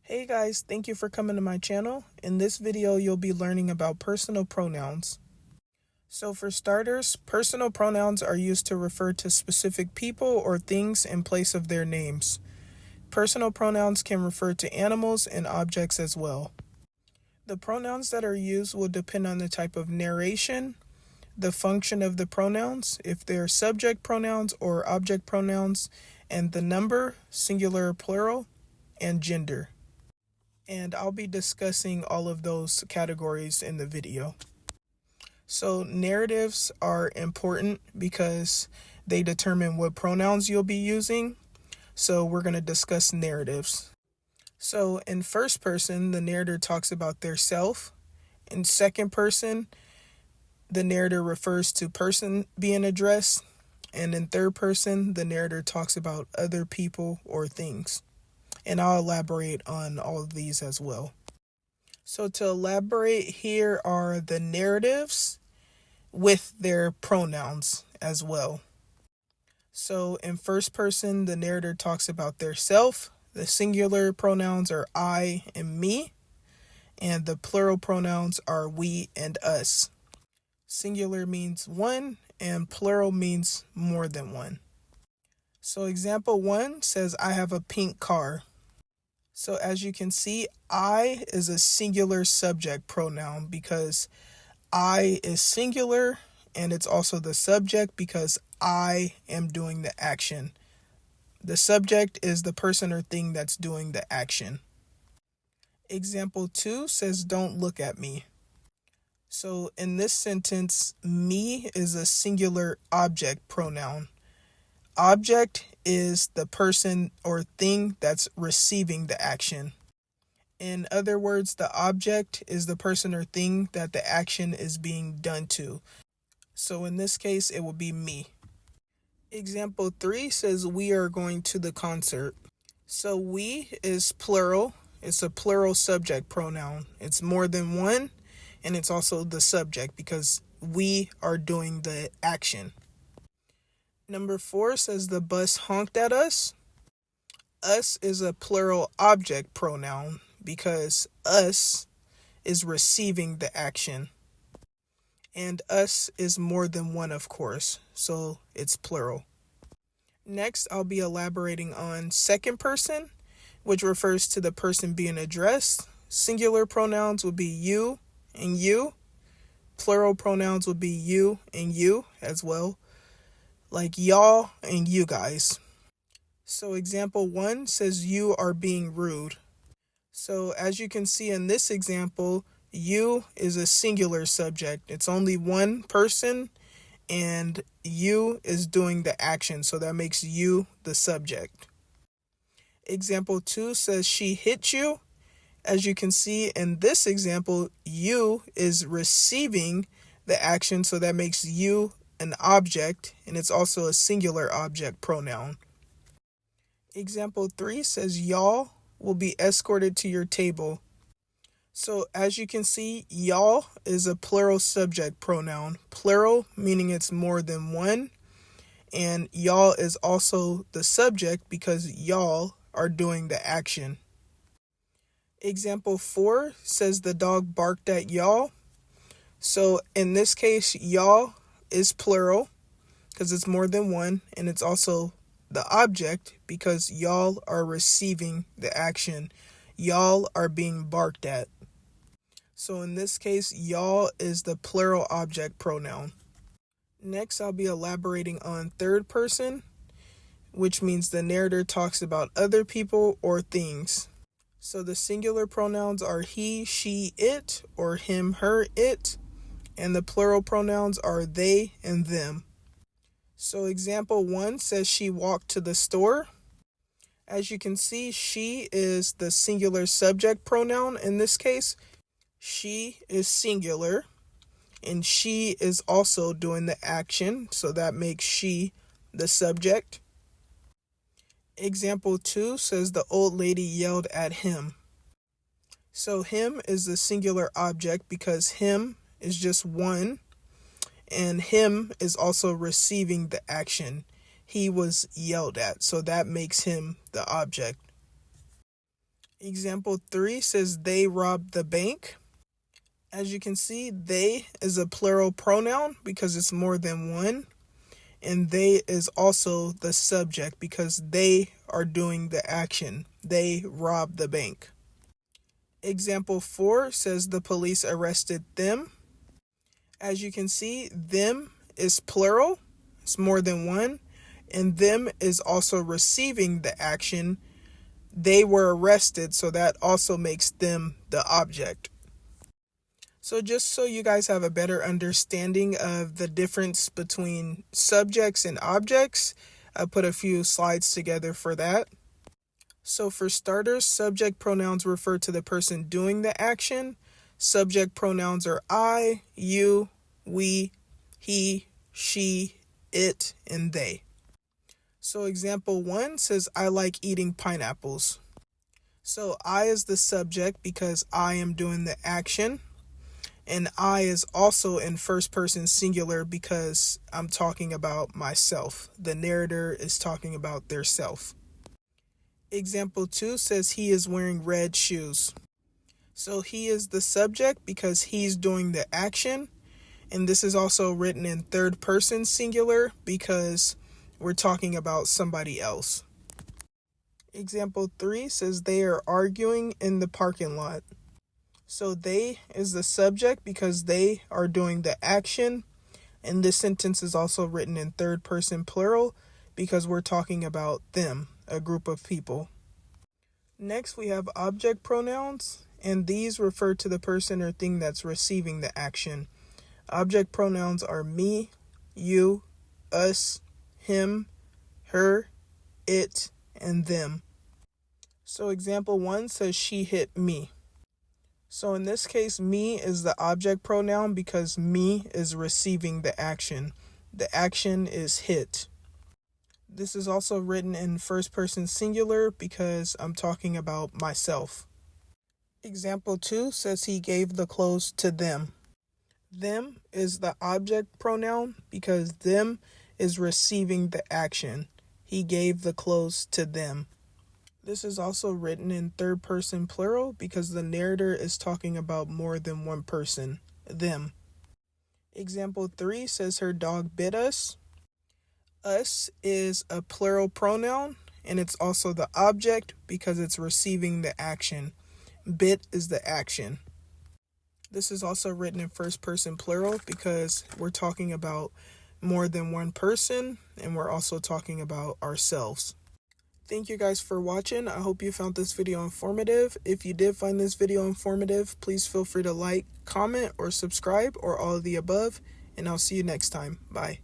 Hey guys, thank you for coming to my channel. In this video, you'll be learning about personal pronouns. So for starters, personal pronouns are used to refer to specific people or things in place of their names. Personal pronouns can refer to animals and objects as well. The pronouns that are used will depend on the type of narration, the function of the pronouns, if they're subject pronouns or object pronouns, and the number, singular or plural, and gender. And I'll be discussing all of those categories in the video. So narratives are important because they determine what pronouns you'll be using. So we're going to discuss narratives. So in first person, the narrator talks about their self. In second person, the narrator refers to person being addressed. And in third person, the narrator talks about other people or things. And I'll elaborate on all of these as well. So to elaborate, here are the narratives with their pronouns as well. So in first person, the narrator talks about their self. The singular pronouns are I and me, and the plural pronouns are we and us. Singular means one, and plural means more than one. So example 1 says, I have a pink car. So as you can see, I is a singular subject pronoun because I is singular, and it's also the subject because I am doing the action. The subject is the person or thing that's doing the action. Example 2 says, don't look at me. So in this sentence, me is a singular object pronoun. Object is the person or thing that's receiving the action. In other words, the object is the person or thing that the action is being done to. So in this case, it will be me. Example 3 says, we are going to the concert. So we is plural. It's a plural subject pronoun. It's more than one, and it's also the subject because we are doing the action. Number 4 says, the bus honked at us. Us is a plural object pronoun because us is receiving the action. And us is more than one, of course, so it's plural. Next, I'll be elaborating on second person, which refers to the person being addressed. Singular pronouns would be you and you. Plural pronouns would be you and you as well, like y'all and you guys. So example 1 says, you are being rude. So as you can see in this example, you is a singular subject. It's only one person, and you is doing the action, so that makes you the subject. Example 2 says, she hit you. As you can see in this example, you is receiving the action, so that makes you an object, and it's also a singular object pronoun. Example 3 says, y'all will be escorted to your table. So as you can see, y'all is a plural subject pronoun. Plural meaning it's more than one, and y'all is also the subject because y'all are doing the action. Example 4 says, the dog barked at y'all. So in this case, y'all is plural because it's more than one, and it's also the object because y'all are receiving the action. Y'all are being barked at. So in this case, y'all is the plural object pronoun. Next, I'll be elaborating on third person, which means the narrator talks about other people or things. So the singular pronouns are he, she, it, or him, her, it, and the plural pronouns are they and them. So example 1 says, she walked to the store. As you can see, she is the singular subject pronoun in this case. She is singular, and she is also doing the action, so that makes she the subject. Example 2 says, the old lady yelled at him. So him is the singular object because him is just one, and him is also receiving the action. He was yelled at, so that makes him the object. Example 3 says they robbed the bank. As you can see, they is a plural pronoun because it's more than one. And they is also the subject because they are doing the action. They robbed the bank. Example 4 says the police arrested them. As you can see, them is plural. It's more than one. And them is also receiving the action. They were arrested, so that also makes them the object. So just so you guys have a better understanding of the difference between subjects and objects, I put a few slides together for that. So for starters, subject pronouns refer to the person doing the action. Subject pronouns are I, you, we, he, she, it, and they. So example 1 says, I like eating pineapples. So I is the subject because I am doing the action. And I is also in first person singular because I'm talking about myself. The narrator is talking about their self. Example 2 says he is wearing red shoes. So he is the subject because he's doing the action. And this is also written in third person singular because we're talking about somebody else. Example 3 says they are arguing in the parking lot. So they is the subject because they are doing the action. And this sentence is also written in third person plural because we're talking about them, a group of people. Next, we have object pronouns, and these refer to the person or thing that's receiving the action. Object pronouns are me, you, us, him, her, it, and them. So example 1 says she hit me. So in this case, me is the object pronoun because me is receiving the action. The action is hit. This is also written in first person singular because I'm talking about myself. Example 2 says he gave the clothes to them. Them is the object pronoun because them is receiving the action. He gave the clothes to them. This is also written in third person plural because the narrator is talking about more than one person, them. Example 3 says her dog bit us. Us is a plural pronoun and it's also the object because it's receiving the action. Bit is the action. This is also written in first person plural because we're talking about more than one person and we're also talking about ourselves. Thank you guys for watching. I hope you found this video informative. If you did find this video informative, please feel free to like, comment, or subscribe, or all of the above, and I'll see you next time. Bye.